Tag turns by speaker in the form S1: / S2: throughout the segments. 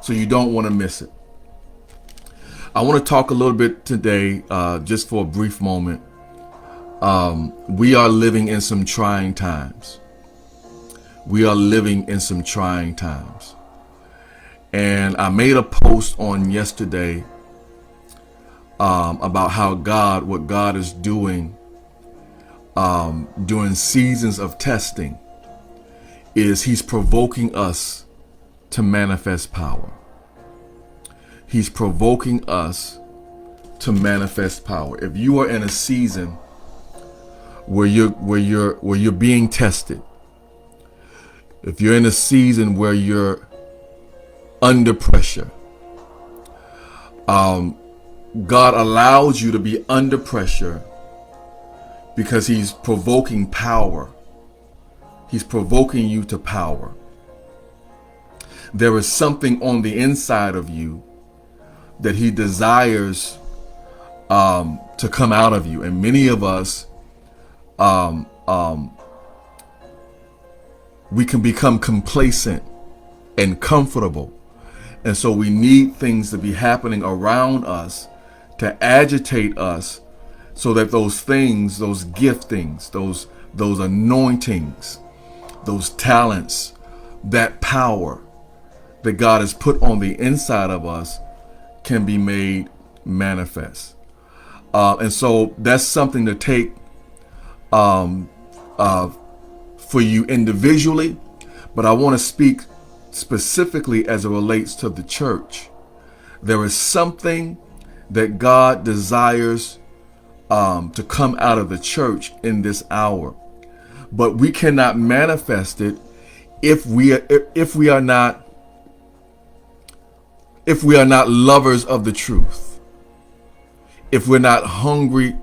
S1: So you don't want to miss it. I want to talk a little bit today, just for a brief moment. We are living in some trying times. We are living in some trying times. And I made a post on yesterday about how what God is doing during seasons of testing is He's provoking us to manifest power. He's provoking us to manifest power. If you are in a season where you're being tested, if you're in a season where you're under pressure, God allows you to be under pressure because He's provoking power. He's provoking you to power. There is something on the inside of you that He desires to come out of you. And many of us, we can become complacent and comfortable. And so we need things to be happening around us to agitate us so that those things, those giftings, those anointings, those talents, that power that God has put on the inside of us can be made manifest. And so that's something to take for you individually, but I want to speak specifically as it relates to the church. There is something that God desires to come out of the church in this hour, but we cannot manifest it if we are not lovers of the truth, if we're not hungry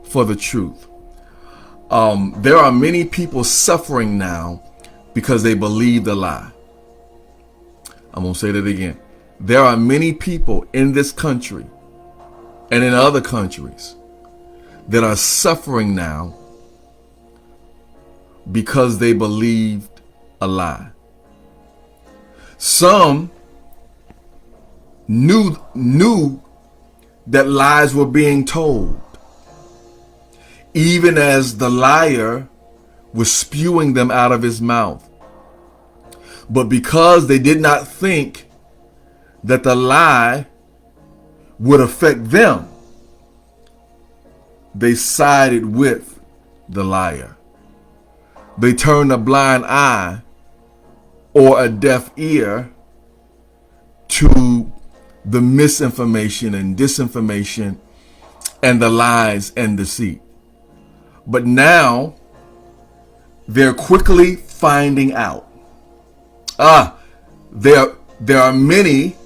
S1: for the truth. There are many people suffering now because they believe the lie. I'm going to say that again. There are many people in this country and in other countries that are suffering now because they believed a lie. Some knew that lies were being told, even as the liar was spewing them out of his mouth. But because they did not think that the lie would affect them, they sided with the liar. They turned a blind eye or a deaf ear to the misinformation and disinformation and the lies and deceit. But now they're quickly finding out. There are many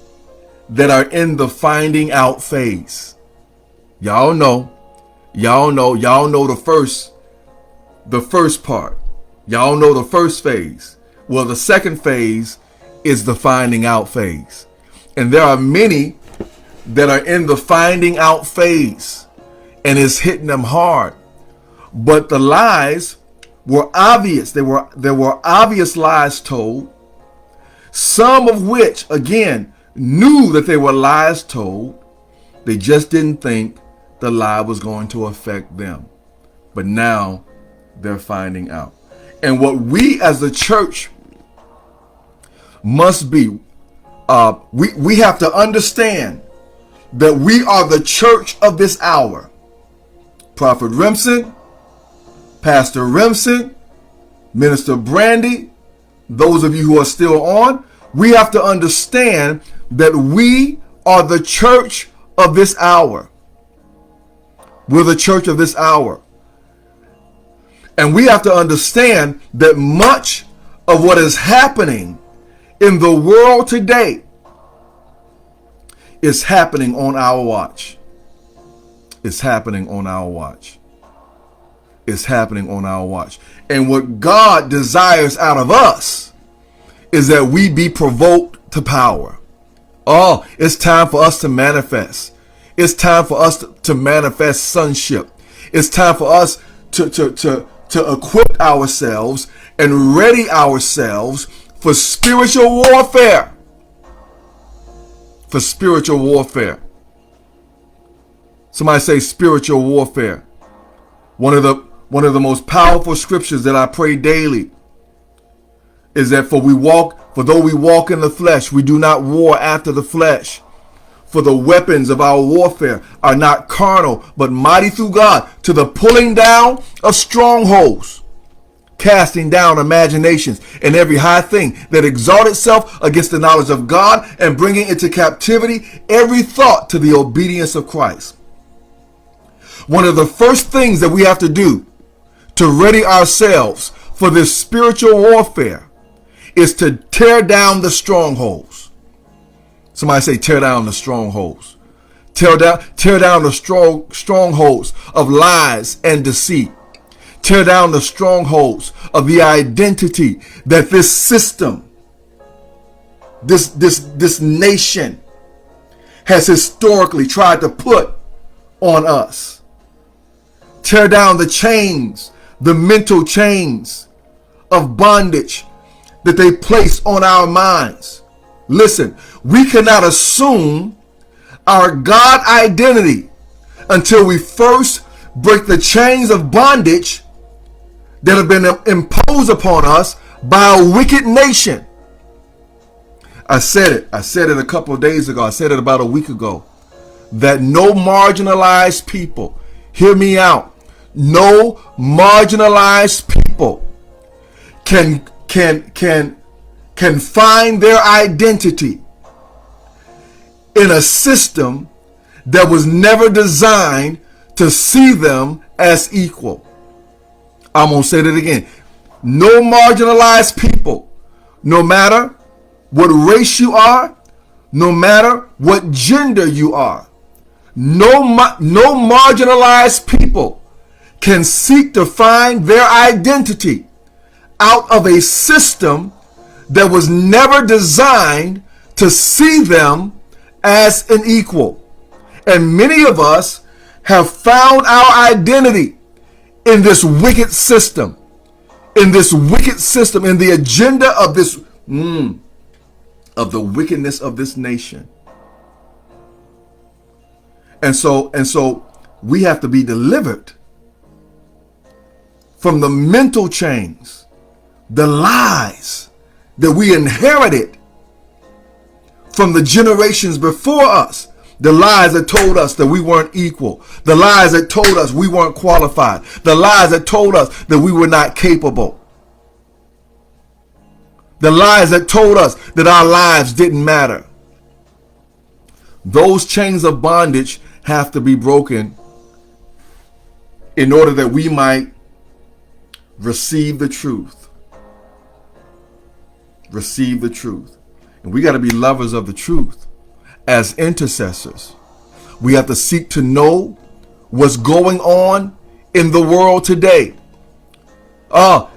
S1: that are in the finding out phase. Y'all know the first part. Y'all know the first phase. Well, the second phase is the finding out phase. And there are many that are in the finding out phase, and it's hitting them hard. But the lies were obvious. There were obvious lies told, some of which, again, knew that they were lies told. They just didn't think the lie was going to affect them. But now they're finding out. And what we as the church must be, we have to understand that we are the church of this hour. Prophet Remsen, Pastor Remsen, Minister Brandy, those of you who are still on, we have to understand that we are the church of this hour. We're the church of this hour. And we have to understand that much of what is happening in the world today is happening on our watch. It's happening on our watch. It's happening on our watch. And what God desires out of us is that we be provoked to power. Oh, it's time for us to manifest. It's time for us to manifest sonship. It's time for us to equip ourselves and ready ourselves for spiritual warfare. for spiritual warfare. Somebody say spiritual warfare. One of the most powerful scriptures that I pray daily is that for though we walk in the flesh, we do not war after the flesh. For the weapons of our warfare are not carnal, but mighty through God to the pulling down of strongholds, casting down imaginations and every high thing that exalts itself against the knowledge of God, and bringing into captivity every thought to the obedience of Christ. One of the first things that we have to do to ready ourselves for this spiritual warfare is to tear down the strongholds. Somebody say, tear down the strongholds. Tear down the strongholds of lies and deceit. Tear down the strongholds of the identity that this system, this nation has historically tried to put on us. Tear down the chains, the mental chains of bondage that they place on our minds. Listen, we cannot assume our God identity until we first break the chains of bondage that have been imposed upon us by a wicked nation. I said it a couple of days ago. I said it about a week ago, that no marginalized people, hear me out, no marginalized people can find their identity in a system that was never designed to see them as equal. I'm going to say that again. No marginalized people, no matter what race you are, no matter what gender you are, no marginalized people can seek to find their identity out of a system that was never designed to see them as an equal. And many of us have found our identity in this wicked system, in the agenda of this, of the wickedness of this nation. And so we have to be delivered from the mental chains, the lies that we inherited from the generations before us. The lies that told us that we weren't equal. The lies that told us we weren't qualified. The lies that told us that we were not capable. The lies that told us that our lives didn't matter. Those chains of bondage have to be broken in order that we might receive the truth. Receive the truth. And we got to be lovers of the truth. As intercessors, we have to seek to know what's going on in the world today.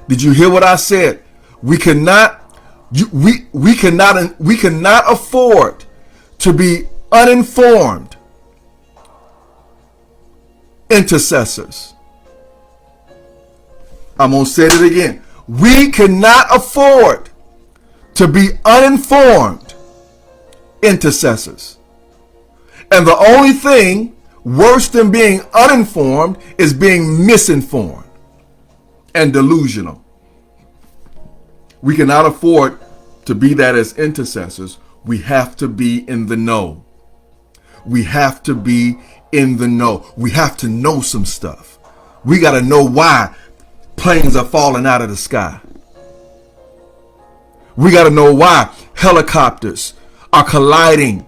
S1: Did you hear what I said? We cannot afford to be uninformed intercessors. I'm going to say it again. We cannot afford to be uninformed intercessors. And the only thing worse than being uninformed is being misinformed and delusional. We cannot afford to be that as intercessors. We have to be in the know. We have to be in the know. We have to know some stuff. We got to know why planes are falling out of the sky. We got to know why helicopters are colliding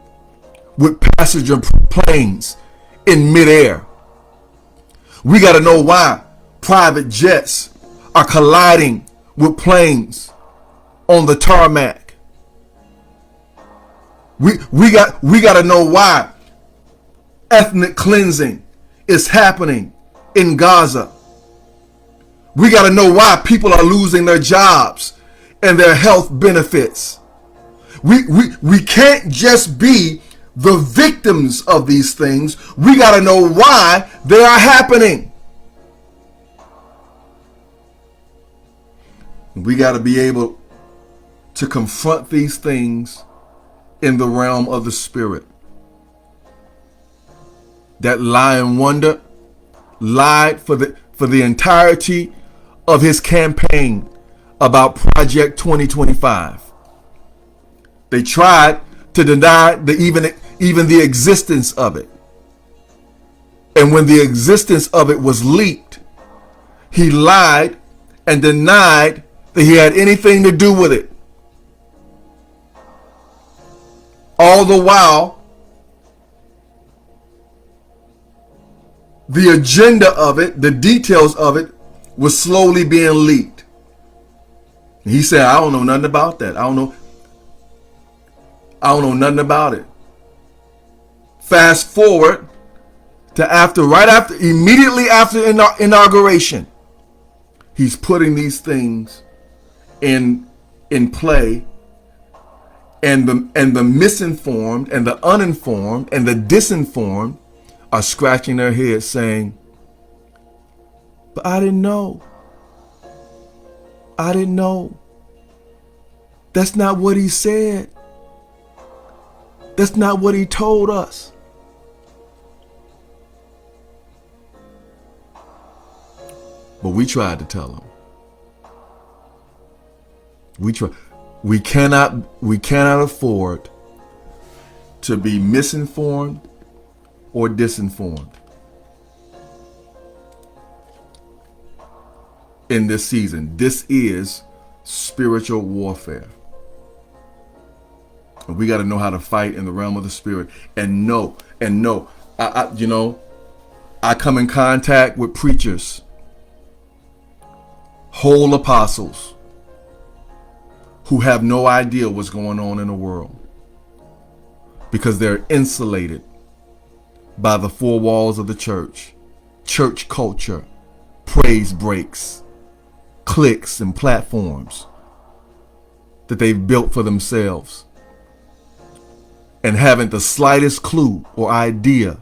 S1: with passenger planes in midair. We got to know why private jets are colliding with planes on the tarmac. We got to know why ethnic cleansing is happening in Gaza. We got to know why people are losing their jobs and their health benefits. We can't just be the victims of these things. We got to know why they are happening. We got to be able to confront these things in the realm of the spirit. That lying wonder lied for the entirety of his campaign about Project 2025. They tried to deny even the existence of it. And when the existence of it was leaked, he lied and denied that he had anything to do with it. All the while, the agenda of it, the details of it, was slowly being leaked. And he said, I don't know nothing about that. I don't know nothing about it. Fast forward to immediately after inauguration, he's putting these things in play, and the misinformed and the uninformed and the disinformed are scratching their heads saying, but I didn't know. I didn't know. That's not what he said. That's not what he told us. But we tried to tell him. We cannot afford to be misinformed or disinformed in this season. This is spiritual warfare. And we got to know how to fight in the realm of the spirit and know. I come in contact with preachers, whole apostles, who have no idea what's going on in the world because they're insulated by the four walls of the church culture, praise breaks, cliques, and platforms that they've built for themselves, and haven't the slightest clue or idea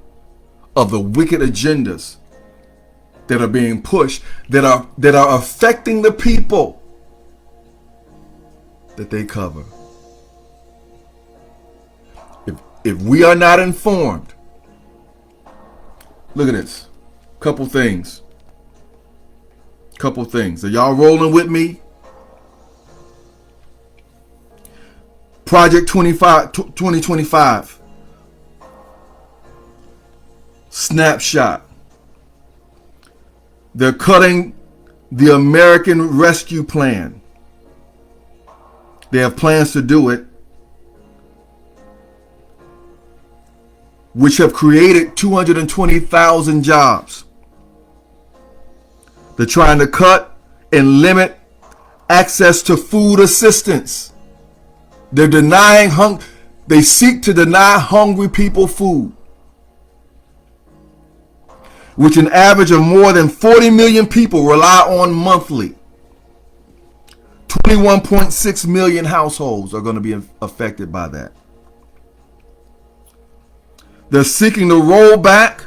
S1: of the wicked agendas that are being pushed, that are affecting the people that they cover. If we are not informed, look at this. Couple things. Are y'all rolling with me? Project 2025. Snapshot. They're cutting the American Rescue Plan. They have plans to do it, which have created 220,000 jobs. They're trying to cut and limit access to food assistance. They seek to deny hungry people food, which an average of more than 40 million people rely on monthly. 21.6 million households are going to be affected by that. They're seeking to roll back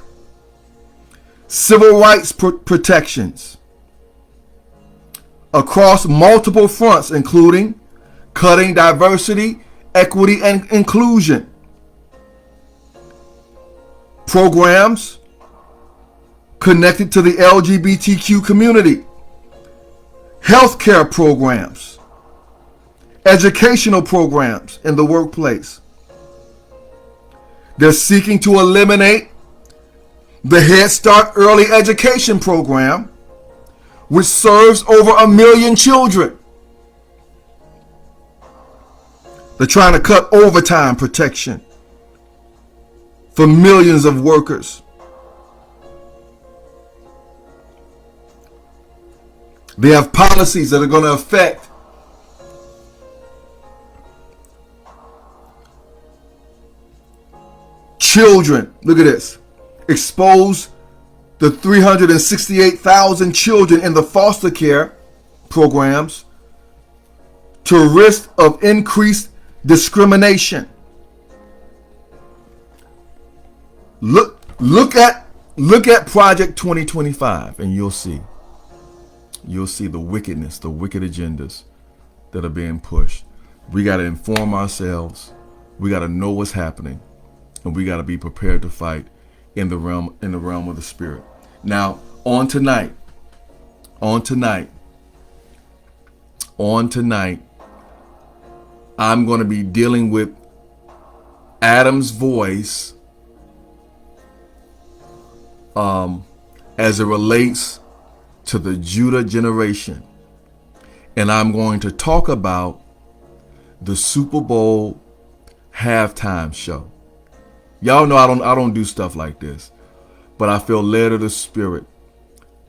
S1: civil rights protections across multiple fronts, including cutting diversity, equity, and inclusion programs connected to the LGBTQ community, healthcare programs, educational programs in the workplace. They're seeking to eliminate the Head Start early education program, which serves over 1 million children. They're trying to cut overtime protection for millions of workers. They have policies that are going to affect children. Look at this. Expose the 368,000 children in the foster care programs to risk of increased discrimination. Look at Project 2025 and you'll see the wickedness, the wicked agendas that are being pushed. We got to inform ourselves. We got to know what's happening, and we got to be prepared to fight in the realm of the spirit. Now, on tonight, I'm going to be dealing with Adam's voice as it relates to the Judah generation. And I'm going to talk about the Super Bowl halftime show. Y'all know I don't do stuff like this, but I feel led of the Spirit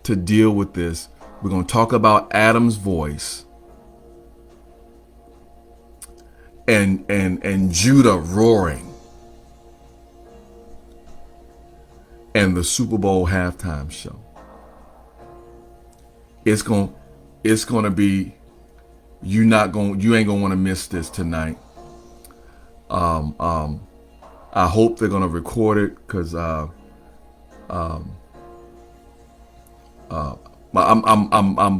S1: to deal with this. We're going to talk about Adam's voice and Judah roaring and the Super Bowl halftime show. It's going to be, you ain't gonna want to miss this tonight. I hope they're gonna record it, because I'm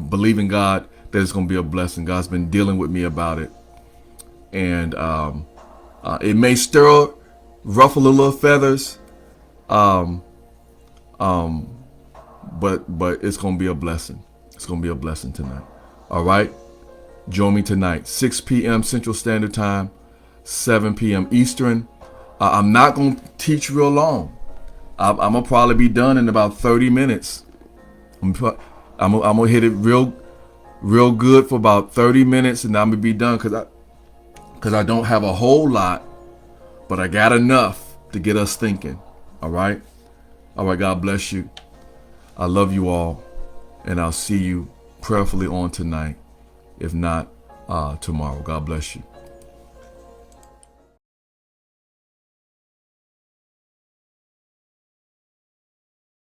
S1: believing God that it's gonna be a blessing. God's been dealing with me about it, and it may ruffle a little feathers, but it's gonna be a blessing. It's gonna be a blessing tonight. All right. Join me tonight, 6 p.m. Central Standard Time, 7 p.m. Eastern. I'm not going to teach real long. I'm going to probably be done in about 30 minutes. I'm going to hit it real good for about 30 minutes, and I'm going to be done, because I don't have a whole lot, but I got enough to get us thinking. All right? All right, God bless you. I love you all, and I'll see you prayerfully on tonight. If not, tomorrow. God bless you.